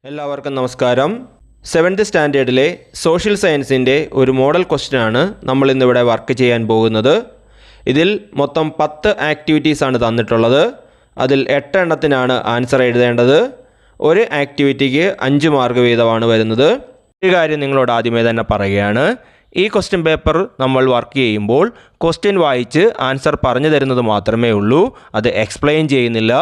എല്ലാവർക്കും നമസ്കാരം. 7th സ്റ്റാൻഡേർഡിലെ social സയൻസിൻ്റെ ഒരു മോഡൽ ക്വസ്റ്റ്യനാണ് നമ്മൾ ഇന്നിവിടെ വർക്ക് ചെയ്യാൻ പോകുന്നത്. ഇതിൽ മൊത്തം 10 ആക്ടിവിറ്റീസാണ് തന്നിട്ടുള്ളത്. അതിൽ 8 എണ്ണത്തിനാണ് ആൻസർ എഴുതേണ്ടത്. ഒരു ആക്ടിവിറ്റിക്ക് 5 മാർക്ക് വീതമാണ് വരുന്നത്. ഒരു കാര്യം നിങ്ങളോട് ആദ്യമേ തന്നെ പറയുകയാണ്, ഈ ക്വസ്റ്റ്യൻ പേപ്പർ നമ്മൾ വർക്ക് ചെയ്യുമ്പോൾ ക്വസ്റ്റ്യൻ വായിച്ച് ആൻസർ പറഞ്ഞു തരുന്നത് മാത്രമേ ഉള്ളൂ, അത് എക്സ്പ്ലെയിൻ ചെയ്യുന്നില്ല.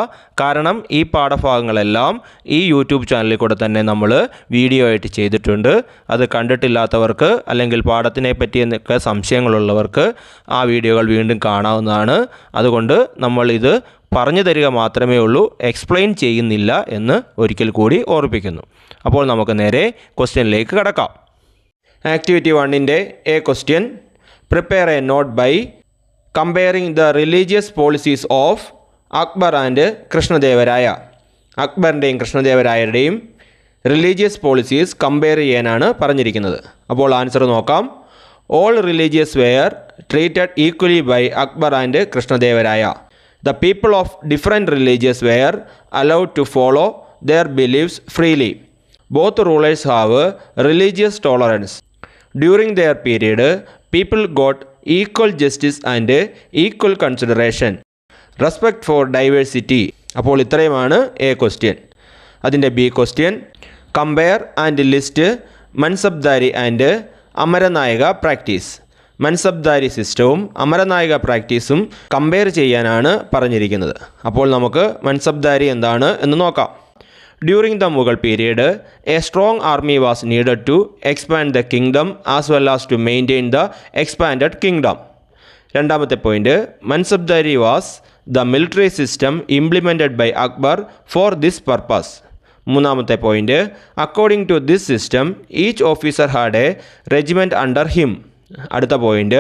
കാരണം ഈ പാഠഭാഗങ്ങളെല്ലാം ഈ യൂട്യൂബ് ചാനലിൽ കൂടെ തന്നെ നമ്മൾ വീഡിയോ ആയിട്ട് ചെയ്തിട്ടുണ്ട്. അത് കണ്ടിട്ടില്ലാത്തവർക്ക് അല്ലെങ്കിൽ പാഠത്തിനെ പറ്റിയൊക്കെ സംശയങ്ങളുള്ളവർക്ക് ആ വീഡിയോകൾ വീണ്ടും കാണാവുന്നതാണ്. അതുകൊണ്ട് നമ്മളിത് പറഞ്ഞു തരിക മാത്രമേ ഉള്ളൂ, എക്സ്പ്ലെയിൻ ചെയ്യുന്നില്ല എന്ന് ഒരിക്കൽ കൂടി ഓർമ്മിപ്പിക്കുന്നു. അപ്പോൾ നമുക്ക് നേരെ ക്വസ്റ്റ്യനിലേക്ക് കടക്കാം. ആക്ടിവിറ്റി 1ൻ്റെ A question: prepare a note by comparing the religious policies of Akbar and Krishnadevaraya. അക്ബറിൻ്റെയും കൃഷ്ണദേവരായരുടെയും റിലീജിയസ് പോളിസീസ് കമ്പയർ ചെയ്യാനാണ് പറഞ്ഞിരിക്കുന്നത്. അപ്പോൾ ആൻസർ നോക്കാം. All religious were treated equally by Akbar and Krishnadevaraya. The people of different religions were allowed to follow their beliefs freely. Both rulers have religious tolerance. During their period, people got equal justice and equal consideration. Respect for diversity. അപ്പോൾ ഇത്രയുമാണ് A question. അതിൻ്റെ B question: compare and list mansabdari and Amaranayaka practice. Mansabdari സിസ്റ്റവും Amaranayaka പ്രാക്ടീസും compare ചെയ്യാനാണ് പറഞ്ഞിരിക്കുന്നത്. അപ്പോൾ നമുക്ക് മൻസബ്ദാരി എന്താണ് എന്ന് നോക്കാം. During the Mughal period a strong army was needed to expand the kingdom as well as to maintain the expanded kingdom. രണ്ടാമത്തെ point: Mansabdari was the military system implemented by Akbar for this purpose. മൂന്നാമത്തെ point: according to this system each officer had a regiment under him. അടുത്ത point: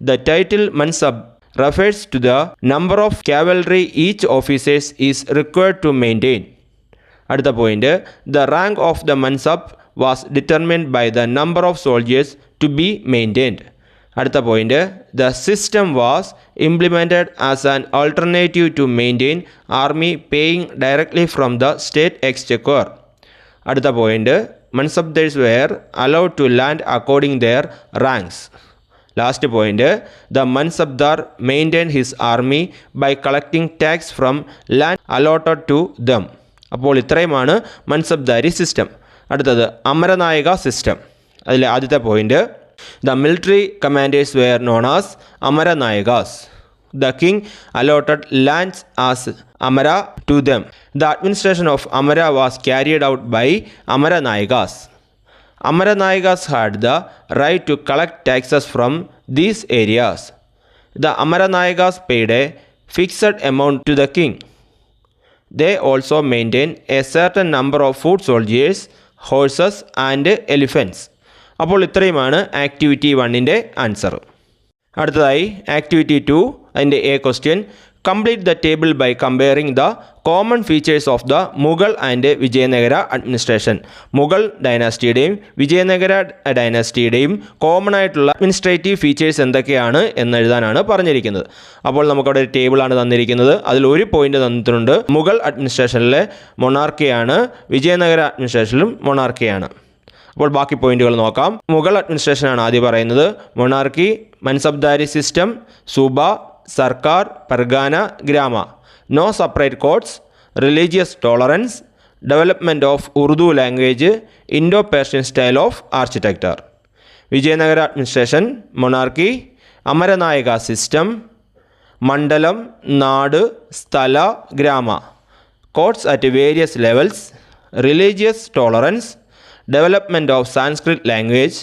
the title mansab refers to the number of cavalry each officers is required to maintain. അടുത്ത point: the rank of the mansab was determined by the number of soldiers to be maintained. അടുത്ത point: the system was implemented as an alternative to maintain army paying directly from the state exchequer. അടുത്ത point: Mansabdars were allowed to land according their ranks. Last point: the Mansabdar maintained his army by collecting tax from land allotted to them. അപ്പോൾ ഇത്രയുമാണ് mansabdari system. അടുത്തത് Amaranayaka system. അതിൽ ആദ്യത്തെ point: the military commanders were known as അമരനായകാസ്. The king allotted lands as Amara to them. The administration of Amara was carried out by Amaranayagas. Amaranayagas had the right to collect taxes from these areas. The Amaranayagas paid a fixed amount to the king. They also maintained a certain number of foot soldiers, horses and elephants. അപ്പോൾ ഇത്രയുമാണ് activity 1ൻ്റെ answer. അടുത്തതായി activity 2, അതിൻ്റെ A question: complete the table by comparing the common features of the Mughal and Vijayanagara administration. Mughal ഡൈനാസ്റ്റിയുടെയും വിജയനഗര ഡൈനാസ്റ്റിയുടെയും common ആയിട്ടുള്ള administrative features എന്തൊക്കെയാണ് എന്നെഴുതാനാണ് പറഞ്ഞിരിക്കുന്നത്. അപ്പോൾ നമുക്കവിടെ ഒരു ടേബിളാണ് തന്നിരിക്കുന്നത്. അതിൽ ഒരു പോയിന്റ് തന്നിട്ടുണ്ട്. മുഗൾ അഡ്മിനിസ്ട്രേഷനിലെ മൊണാർക്കിയാണ്, വിജയനഗര അഡ്മിനിസ്ട്രേഷനിലും മൊണാർക്കിയാണ്. അപ്പോൾ ബാക്കി പോയിന്റുകൾ നോക്കാം. മുഗൾ അഡ്മിനിസ്ട്രേഷനാണ് ആദ്യം പറയുന്നത്. Monarchy, mansabdari system, Zumba, sarkar, pargana, grama, no separate courts, religious tolerance, development of Urdu language, Indo Persian style of architecture. Vijayanagara administration: monarchy, Amaranayaka system, mandalam, nadu, sthala, grama, courts at various levels, religious tolerance, development of Sanskrit language,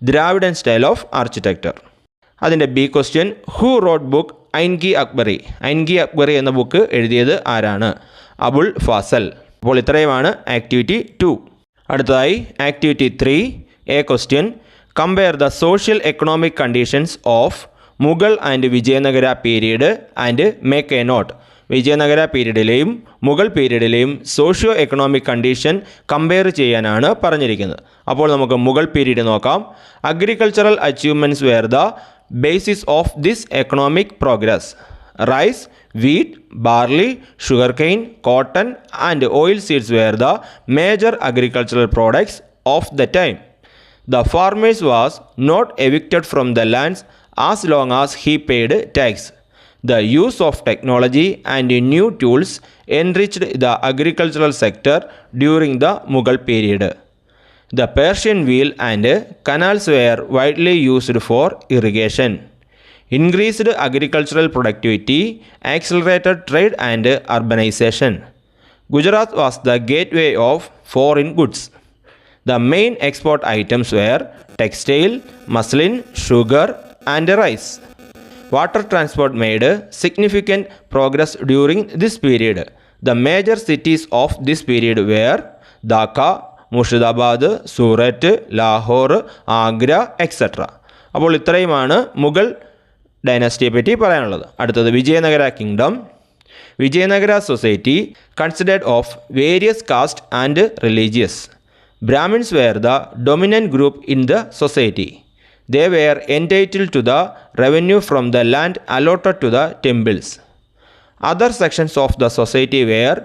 Dravidian style of architecture. അതിൻ്റെ B question: who wrote book Ain-i Akbari. Ain-i Akbari എന്ന book എഴുതിയത് ആരാണ്? അബുൾ ഫാസൽ. അപ്പോൾ ഇത്രയുമാണ് activity 2. അടുത്തതായി activity 3, A question: compare the social economic conditions of Mughal and Vijayanagara period and make a note. Vijayanagara പീരീഡിലെയും മുഗൾ പീരീഡിലെയും socio economic condition compare ചെയ്യാനാണ് പറഞ്ഞിരിക്കുന്നത്. അപ്പോൾ നമുക്ക് മുഗൾ പീരീഡ് നോക്കാം. Agricultural achievements were the basis of this economic progress. Rice, Wheat, barley, sugarcane, cotton and oilseeds were the major agricultural products of the time. The farmers was not evicted from the lands as long as he paid tax. The use of technology and new tools enriched the agricultural sector during the Mughal period. The Persian wheel and canals were widely used for irrigation. Increased agricultural productivity accelerated trade and urbanization. Gujarat was the gateway of foreign goods. The main export items were textile, muslin, sugar and rice. Water transport made significant progress during this period. The major cities of this period were Dhaka, Murshidabad, Surat, Lahore, Agra, etc. അപ്പോൾ ഇത്രയുമാണ് മുഗൾ ഡൈനാസ്റ്റിയെ പറ്റി പറയാനുള്ളത്. അടുത്തത് Vijayanagara kingdom. Vijayanagara society considered of various caste and religious. Brahmins were the dominant group in the society. They were entitled to the revenue from the land allotted to the temples. Other sections of the society were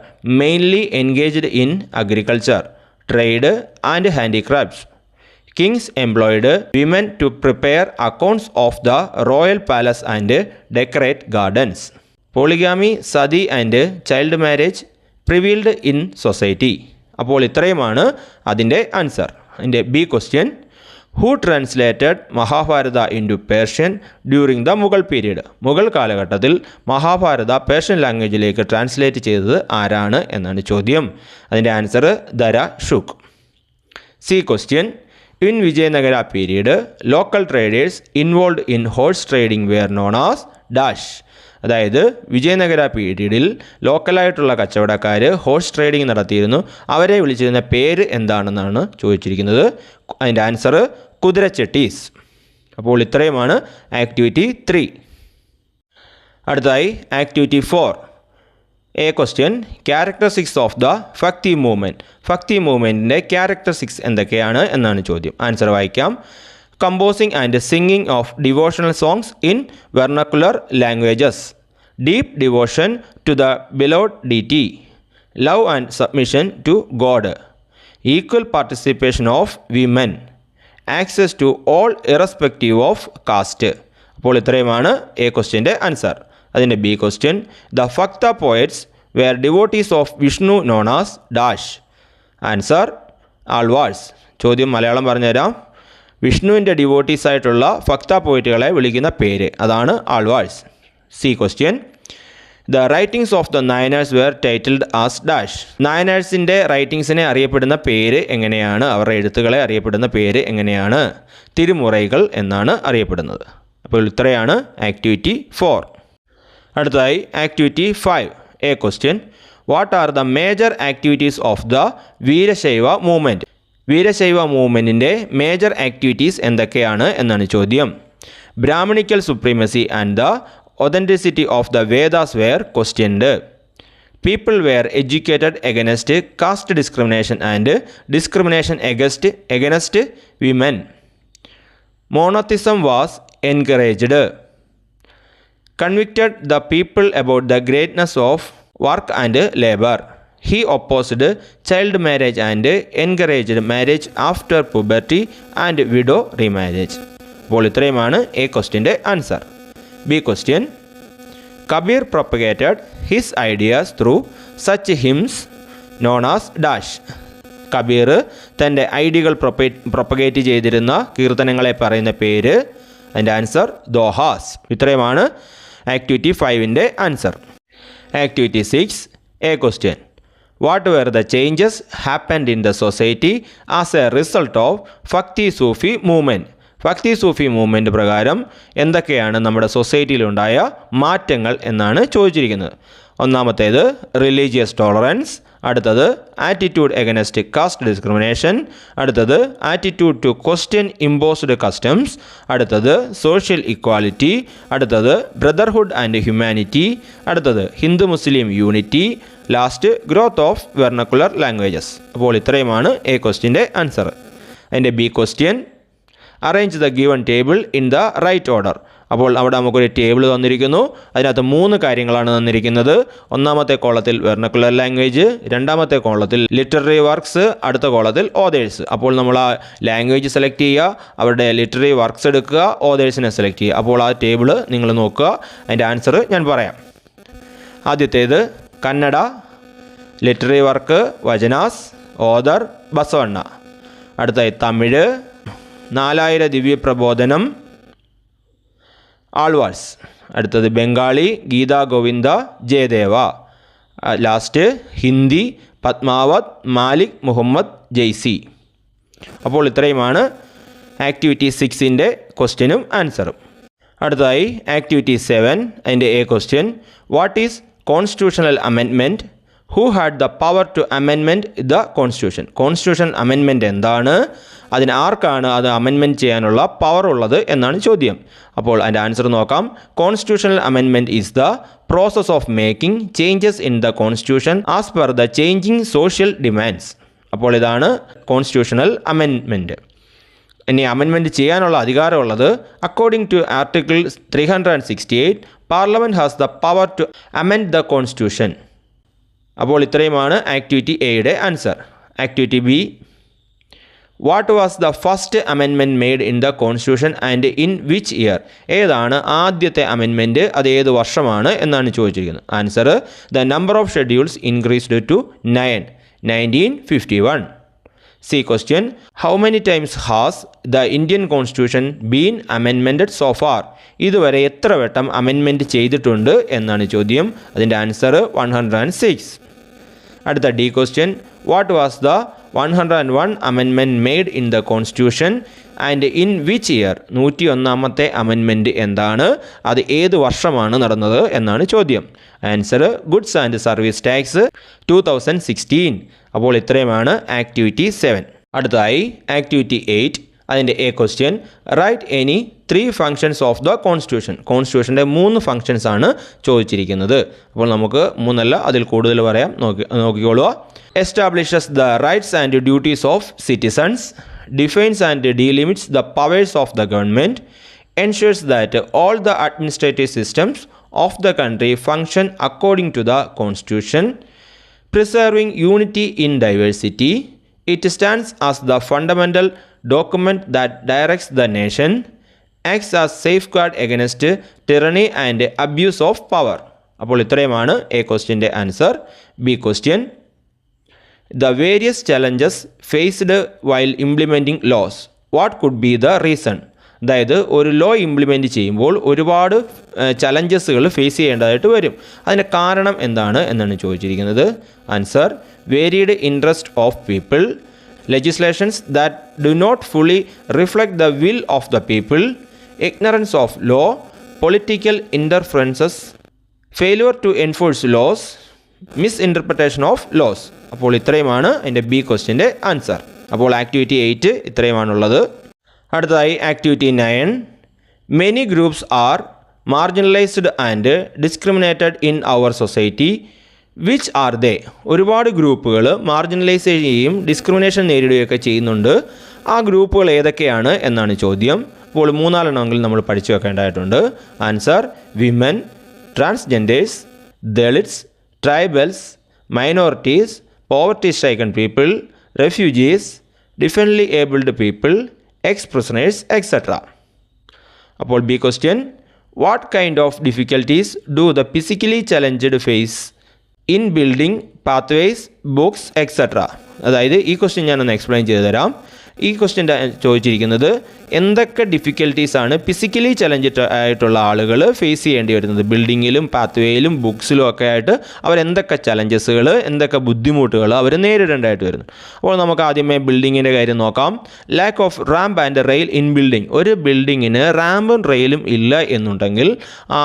mainly engaged in agriculture, trade and handicrafts. Kings employed women to prepare accounts of the royal palace and decorate gardens. Polygamy, sati and child marriage prevailed in society. അപ്പോൾ ഇത്രയുമാണ് അതിൻ്റെ answer. അതിൻ്റെ B question, who translated Mahabharata into Persian during the Mughal period. Mughal കാലഘട്ടത്തിൽ Mahabharata Persian ലാംഗ്വേജിലേക്ക് translate ചെയ്തത് ആരാണ് എന്നാണ് ചോദ്യം. അതിൻ്റെ ആൻസർ ദര ഷുക്ക്. C question, in Vijayanagara period local traders involve in horse trading were known as dash. അതായത് വിജയനഗര പീരീഡിൽ ലോക്കലായിട്ടുള്ള കച്ചവടക്കാർ ഹോഴ്സ് ട്രേഡിംഗ് നടത്തിയിരുന്നു. അവരെ വിളിച്ചിരുന്ന പേര് എന്താണെന്നാണ് ചോദിച്ചിരിക്കുന്നത്. അതിൻ്റെ ആൻസർ കുതിരച്ചെട്ടീസ്. അപ്പോൾ ഇത്രയുമാണ് ആക്ടിവിറ്റി 3. അടുത്തതായി activity 4. A question, characteristics of the ഭക്തി മൂവ്മെൻറ്റ്. ഭക്തി മൂവ്മെൻറ്റിൻ്റെ ക്യാരക്ടറിസ്റ്റിക്സ് എന്തൊക്കെയാണ് എന്നാണ് ചോദ്യം. ആൻസർ വായിക്കാം. Composing and singing of devotional songs in vernacular languages, deep devotion to the beloved deity, love and submission to God, equal participation of women, access to all irrespective of caste. അപ്പോൾ ഇത്രയുമാണ് A ക്വസ്റ്റ്യൻ്റെ answer. അതിൻ്റെ B question, the bhakta poets were devotees of Vishnu known as dash. Answer Alvars. ചോദ്യം മലയാളം പറഞ്ഞുതരാം. വിഷ്ണുവിൻ്റെ ഡിവോട്ടീസായിട്ടുള്ള ഭക്ത പോയിറ്റുകളെ വിളിക്കുന്ന പേര്, അതാണ് Alvars. C question, the writings of the Nayanars were titled as dash. നയനേഴ്സിൻ്റെ റൈറ്റിംഗ്സിനെ അറിയപ്പെടുന്ന പേര് എങ്ങനെയാണ്? അവരുടെ എഴുത്തുകളെ അറിയപ്പെടുന്ന പേര് എങ്ങനെയാണ്? തിരുമുറൈകൾ എന്നാണ് അറിയപ്പെടുന്നത്. അപ്പോൾ ഇത്രയാണ് ആക്ടിവിറ്റി 4. അടുത്തതായി activity 5. A question, what are the major activities of the Veerashaiva movement. Veerashaiva മൂവ്മെൻറ്റിൻ്റെ മേജർ ആക്ടിവിറ്റീസ് എന്തൊക്കെയാണ് എന്നാണ് ചോദ്യം. Brahminical supremacy and the authenticity of the Vedas were questioned. People were educated against caste discrimination and discrimination against women. Monotheism was encouraged. Convicted the people about the greatness of work and labour. He opposed child marriage and encouraged marriage after puberty and widow remarriage. അപ്പോൾ ഇത്രയുമാണ് A ക്വസ്റ്റ്യൻ്റെ answer. B question, Kabir propagated his ideas through such hymns known as dash. Kabir തൻ്റെ ഐഡിയകൾ propagate ചെയ്തിരുന്ന കീർത്തനങ്ങളെ പറയുന്ന പേര്. അതിൻ്റെ answer dohas. ഇത്രയുമാണ് ആക്ടിവിറ്റി 5ൻ്റെ answer. Activity 6. A question, what were the changes happened in the society as a result of ഭക്തി സൂഫി movement. ഭക്തി സൂഫി മൂവ്മെൻറ്റ് പ്രകാരം എന്തൊക്കെയാണ് നമ്മുടെ സൊസൈറ്റിയിലുണ്ടായ മാറ്റങ്ങൾ എന്നാണ് ചോദിച്ചിരിക്കുന്നത്. ഒന്നാമത്തേത് റിലീജിയസ് ടോളറൻസ്, അടുത്തത് ആറ്റിറ്റ്യൂഡ് എഗനസ്റ്റ് കാസ്റ്റ് ഡിസ്ക്രിമിനേഷൻ, അടുത്തത് attitude to question imposed customs, അടുത്തത് സോഷ്യൽ ഇക്വാലിറ്റി, അടുത്തത് ബ്രദർഹുഡ് ആൻഡ് ഹ്യൂമാനിറ്റി, അടുത്തത് Hindu Muslim unity, last growth of vernacular languages. അപ്പോൾ ഇത്രയുമാണ് എ ക്വസ്റ്റ്യൻ്റെ ആൻസർ. അതിൻ്റെ B question, arrange the given table in the right order. അപ്പോൾ അവിടെ നമുക്കൊരു ടേബിൾ തന്നിരിക്കുന്നു. അതിനകത്ത് 3 കാര്യങ്ങളാണ് തന്നിരിക്കുന്നത്. ഒന്നാമത്തെ കോളത്തിൽ വെർണക്കുലർ ലാംഗ്വേജ്, രണ്ടാമത്തെ കോളത്തിൽ ലിറ്റററി വർക്ക്സ്, അടുത്ത കോളത്തിൽ ഓതേഴ്സ്. അപ്പോൾ നമ്മൾ ആ ലാംഗ്വേജ് സെലക്ട് ചെയ്യുക, അവരുടെ ലിറ്റററി വർക്ക്സ് എടുക്കുക, ഓതേഴ്സിനെ സെലക്ട് ചെയ്യുക. അപ്പോൾ ആ ടേബിൾ നിങ്ങൾ നോക്കുക. അതിൻ്റെ ആൻസർ ഞാൻ പറയാം. ആദ്യത്തേത് Kannada, literary work vachanas, author Basavanna. അടുത്തായി തമിഴ് 4000 ദിവ്യപ്രബോധനം ആൾവാഴ്സ്. അടുത്തത് ബംഗാളി ഗീതാ ഗോവിന്ദ ജയദേവ. ലാസ്റ്റ് ഹിന്ദി പത്മാവത് മാലിക് മുഹമ്മദ് ജയ്സി. അപ്പോൾ ഇത്രയുമാണ് ആക്ടിവിറ്റി 6ൻ്റെ ക്വസ്റ്റ്യനും ആൻസറും. അടുത്തതായി ആക്ടിവിറ്റി 7 അതിൻ്റെ A question. What is constitutional amendment? Who had the power to amendment the constitution? Constitution amendment എന്താണ്? അതിന് ആർക്കാണ് അത് അമെൻമെൻറ്റ് ചെയ്യാനുള്ള പവർ ഉള്ളത് എന്നാണ് ചോദ്യം. അപ്പോൾ അതിൻ്റെ ആൻസർ നോക്കാം. Constitutional amendment is the process of making changes in the constitution as per the changing social demands. അപ്പോൾ ഇതാണ് കോൺസ്റ്റിറ്റ്യൂഷണൽ അമെൻമെൻറ്റ്. ഇനി അമെൻമെൻറ്റ് ചെയ്യാനുള്ള അധികാരമുള്ളത് according to article 368 parliament has the power to amend the constitution. അപ്പോൾ ഇത്രയുമാണ് activity എയുടെ answer. Activity B. What was the first amendment made in the constitution and in which year? ഏതാണ് ആദ്യത്തെ amendment, അത് ഏത് വർഷമാണ് എന്നാണ് ചോദിച്ചിരിക്കുന്നത്. Answer the number of schedules increased to 9, 1951. C question. How many times has the Indian constitution been amended so far? ഇതുവരെ എത്ര വട്ടം അമെൻമെൻറ്റ് ചെയ്തിട്ടുണ്ട് എന്നാണ് ചോദ്യം. അതിൻ്റെ ആൻസർ 106. അടുത്ത D question. What was the 101 amendment made in the constitution and in which year? 101ാമത്തെ amendment എന്താണ്, അത് ഏത് വർഷമാണ് നടന്നത് എന്നാണ് ചോദ്യം. Answer goods and service tax 2016. അപ്പോൾ ഇത്രയുമാണ് ആക്ടിവിറ്റി 7. അടുത്തതായി ആക്ടിവിറ്റി 8 അതിൻ്റെ A question. Write any 3 functions of the constitution. കോൺസ്റ്റിറ്റ്യൂഷൻ്റെ 3 ഫങ്ഷൻസ് ആണ് ചോദിച്ചിരിക്കുന്നത്. അപ്പോൾ നമുക്ക് 3 അല്ല അതിൽ കൂടുതൽ പറയാം, നോക്കിക്കോളുക. Establishes the rights and duties of citizens, defines and delimits the powers of the government, ensures that all the administrative systems of the country function according to the constitution, preserving unity in diversity. It stands as the fundamental document that directs the nation, acts as safeguard against tyranny and abuse of power. അപ്പോൾ ഇത്രയുമാണ് A ക്വസ്റ്റ്യൻ്റെ answer. B question. The various challenges faced while implementing laws. What could be the reason? അതായത് ഒരു law implement ചെയ്യുമ്പോൾ ഒരുപാട് ചലഞ്ചസുകൾ face ചെയ്യേണ്ടതായിട്ട് വരും. അതിൻ്റെ കാരണം എന്താണ് എന്നാണ് ചോദിച്ചിരിക്കുന്നത്. Answer varied interest of people, legislations that do not fully reflect the will of the people, ignorance of law, political interferences, failure to enforce laws, misinterpretation of laws. അപ്പോൾ ഇത്രയുമാണ് എൻ്റെ ബി ക്വസ്റ്റ്യൻ്റെ ആൻസർ. അപ്പോൾ ആക്ടിവിറ്റി 8 ഇത്രയുമാണുള്ളത്. അടുത്തതായി activity 9. Many groups are marginalised and discriminated in our society. Which are they? ഒരുപാട് ഗ്രൂപ്പുകൾ marginalise ചെയ്യുകയും ഡിസ്ക്രിമിനേഷൻ നേരിടുകയൊക്കെ ചെയ്യുന്നുണ്ട്. ആ ഗ്രൂപ്പുകൾ ഏതൊക്കെയാണ് എന്നാണ് ചോദ്യം. അപ്പോൾ 3 എണ്ണമെങ്കിലും നമ്മൾ പഠിച്ചു വെക്കേണ്ടതായിട്ടുണ്ട്. Answer women, transgenders, Dalits, tribals, minorities, poverty stricken people, refugees, differently abled people, ex-prisoners, etc. അപ്പോൾ B question. What kind of difficulties do the physically challenged face in building pathways, books, etcetera? അതായത് ഈ ക്വസ്റ്റ്യൻ ഞാനൊന്ന് explain ചെയ്തു തരാം. ഈ ക്വസ്റ്റ്യൻ്റെ ചോദിച്ചിരിക്കുന്നത് എന്തൊക്കെ ഡിഫിക്കൽട്ടീസാണ് physically challenged ആയിട്ടുള്ള ആളുകൾ ഫേസ് ചെയ്യേണ്ടി വരുന്നത്, ബിൽഡിങ്ങിലും പാത്വേയിലും ബുക്സിലും ഒക്കെ ആയിട്ട് അവരെന്തൊക്കെ ചലഞ്ചസുകൾ, എന്തൊക്കെ ബുദ്ധിമുട്ടുകൾ അവർ നേരിടേണ്ടതായിട്ട് വരുന്നു. അപ്പോൾ നമുക്ക് ആദ്യമേ ബിൽഡിങ്ങിൻ്റെ കാര്യം നോക്കാം. Lakh of ramp and rail in building. ഒരു ബിൽഡിങ്ങിന് റാമ്പും റെയിലും ഇല്ല എന്നുണ്ടെങ്കിൽ ആ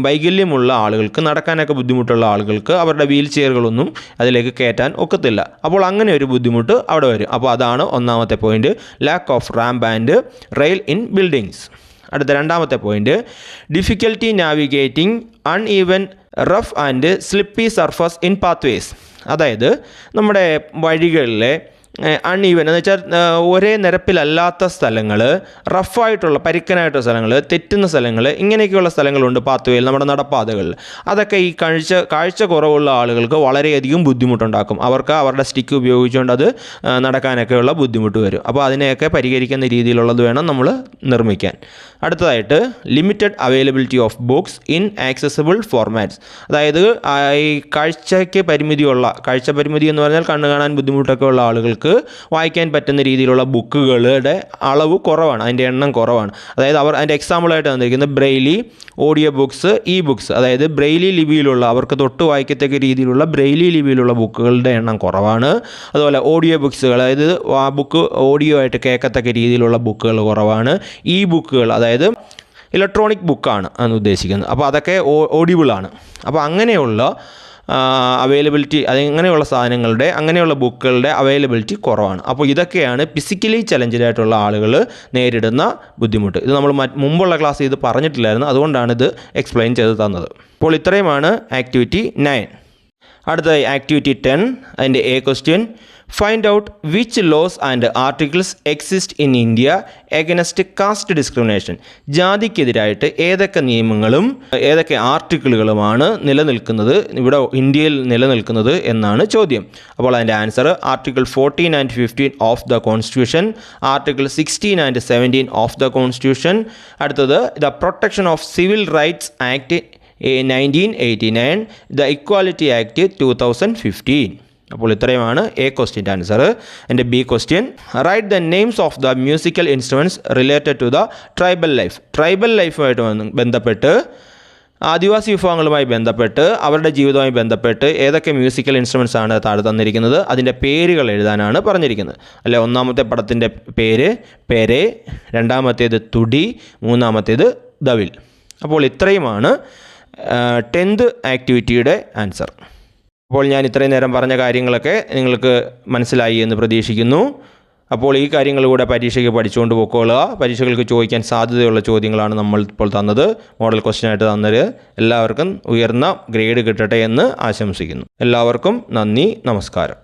വൈകല്യമുള്ള ആളുകൾക്ക്, നടക്കാനൊക്കെ ബുദ്ധിമുട്ടുള്ള ആളുകൾക്ക് അവരുടെ വീൽ ചെയറുകളൊന്നും അതിലേക്ക് കയറ്റാൻ ഒക്കത്തില്ല. അപ്പോൾ അങ്ങനെ ഒരു ബുദ്ധിമുട്ട് അവിടെ വരും. അപ്പോൾ അതാണ് ഒന്നാമത്തെ point, lack of ramp and rail in buildings. അടുത്ത രണ്ടാമത്തെ point, difficulty navigating uneven rough and slippy surface in pathways. അതായത് നമ്മുടെ വഴികളിലെ അൺഈവൻ എന്ന് വെച്ചാൽ ഒരേ നിരപ്പിലല്ലാത്ത സ്ഥലങ്ങൾ, റഫായിട്ടുള്ള പരിക്കനായിട്ടുള്ള സ്ഥലങ്ങൾ, തെറ്റുന്ന സ്ഥലങ്ങൾ, ഇങ്ങനെയൊക്കെയുള്ള സ്ഥലങ്ങളുണ്ട് പാത്വേയിൽ, നമ്മുടെ നടപ്പാതകളിൽ. അതൊക്കെ ഈ കാഴ്ച കുറവുള്ള ആളുകൾക്ക് വളരെയധികം ബുദ്ധിമുട്ടുണ്ടാക്കും. അവർക്ക് അവരുടെ സ്റ്റിക്ക് ഉപയോഗിച്ചുകൊണ്ട് അത് നടക്കാനൊക്കെയുള്ള ബുദ്ധിമുട്ട് വരും. അപ്പോൾ അതിനെയൊക്കെ പരിഹരിക്കുന്ന രീതിയിലുള്ളത് വേണം നമ്മൾ നിർമ്മിക്കാൻ. അടുത്തതായിട്ട് limited availability of books in accessible formats. അതായത് ഈ കാഴ്ച പരിമിതി എന്ന് പറഞ്ഞാൽ കണ്ണ് കാണാൻ ബുദ്ധിമുട്ടൊക്കെ ഉള്ള ആളുകൾക്ക് വായിക്കാൻ പറ്റുന്ന രീതിയിലുള്ള ബുക്കുകളുടെ അളവ് കുറവാണ്, അതിൻ്റെ എണ്ണം കുറവാണ്. അതായത് അതിൻ്റെ എക്സാമ്പിളായിട്ട് തന്നിരിക്കുന്നത് Braille, audio books, E books. അതായത് ബ്രെയിലി ലിപിയിലുള്ള, അവർക്ക് തൊട്ട് വായിക്കത്തക്ക രീതിയിലുള്ള ബ്രെയിലി ലിപിയിലുള്ള ബുക്കുകളുടെ എണ്ണം കുറവാണ്. അതുപോലെ ഓഡിയോ ബുക്സുകൾ, അതായത് ആ ബുക്ക് ഓഡിയോ ആയിട്ട് കേൾക്കത്തക്ക രീതിയിലുള്ള ബുക്കുകൾ കുറവാണ്. ഇ ബുക്കുകൾ, അതായത് ഇലക്ട്രോണിക് ബുക്കാണ് അന്ന് ഉദ്ദേശിക്കുന്നത്. അപ്പോൾ അതൊക്കെ ഓഡിബിളാണ്. അപ്പോൾ അങ്ങനെയുള്ള അവൈലബിലിറ്റി, അങ്ങനെയുള്ള സാധനങ്ങളുടെ, അങ്ങനെയുള്ള ബുക്കുകളുടെ അവൈലബിലിറ്റി കുറവാണ്. അപ്പോൾ ഇതൊക്കെയാണ് ഫിസിക്കലി ചലഞ്ചിലായിട്ടുള്ള ആളുകൾ നേരിടുന്ന ബുദ്ധിമുട്ട്. ഇത് നമ്മൾ മുമ്പുള്ള ക്ലാസ് ഇത് പറഞ്ഞിട്ടില്ലായിരുന്നു, അതുകൊണ്ടാണ് ഇത് എക്സ്പ്ലെയിൻ ചെയ്ത് തന്നത്. അപ്പോൾ ഇത്രയുമാണ് ആക്ടിവിറ്റി 9. അടുത്തതായി ആക്ടിവിറ്റി 10, അതിൻ്റെ A question: find out which laws and articles exist in India against caste discrimination. ജാതിക്കെതിരായിട്ട് ഏതൊക്കെ നിയമങ്ങളും ഏതൊക്കെ ആർട്ടിക്കിളുകളുമാണ് നിലനിൽക്കുന്നത്, ഇവിടെ ഇന്ത്യയിൽ നിലനിൽക്കുന്നത് എന്നാണ് ചോദ്യം. അപ്പോൾ അതിൻ്റെ answer article 14 and 15 of the constitution, article 16 and 17 of the constitution. അടുത്തത് the protection of civil rights act 1989, the equality act 2015. അപ്പോൾ ഇത്രയുമാണ് എ ക്വസ്റ്റ്യൻ്റെ ആൻസർ. എൻ്റെ B question: write the names of the musical instruments related to the tribal life. Tribal ലൈഫുമായിട്ട് ബന്ധപ്പെട്ട്, ആദിവാസി വിഭാഗങ്ങളുമായി ബന്ധപ്പെട്ട്, അവരുടെ ജീവിതവുമായി ബന്ധപ്പെട്ട് ഏതൊക്കെ മ്യൂസിക്കൽ ഇൻസ്ട്രുമെൻറ്റ്സ് ആണ് താഴെ തന്നിരിക്കുന്നത്, അതിൻ്റെ പേരുകൾ എഴുതാനാണ് പറഞ്ഞിരിക്കുന്നത്. അല്ലെ, ഒന്നാമത്തെ പടത്തിൻ്റെ പേര് പെരെ, രണ്ടാമത്തേത് തുടി, മൂന്നാമത്തേത് ദവിൽ. അപ്പോൾ ഇത്രയുമാണ് 10th ആക്ടിവിറ്റിയുടെ ആൻസർ. അപ്പോൾ ഞാൻ ഇത്രയും നേരം പറഞ്ഞ കാര്യങ്ങളൊക്കെ നിങ്ങൾക്ക് മനസ്സിലായി എന്ന് പ്രതീക്ഷിക്കുന്നു. അപ്പോൾ ഈ കാര്യങ്ങൾ കൂടെ പരീക്ഷയ്ക്ക് പഠിച്ചുകൊണ്ട് പോയിക്കൊള്ളുക. പരീക്ഷകൾക്ക് ചോദിക്കാൻ സാധ്യതയുള്ള ചോദ്യങ്ങളാണ് നമ്മൾ ഇപ്പോൾ തന്നത്, മോഡൽ ക്വസ്റ്റ്യനായിട്ട് തന്നത്. എല്ലാവർക്കും ഉയർന്ന ഗ്രേഡ് കിട്ടട്ടെ എന്ന് ആശംസിക്കുന്നു. എല്ലാവർക്കും നന്ദി, നമസ്കാരം.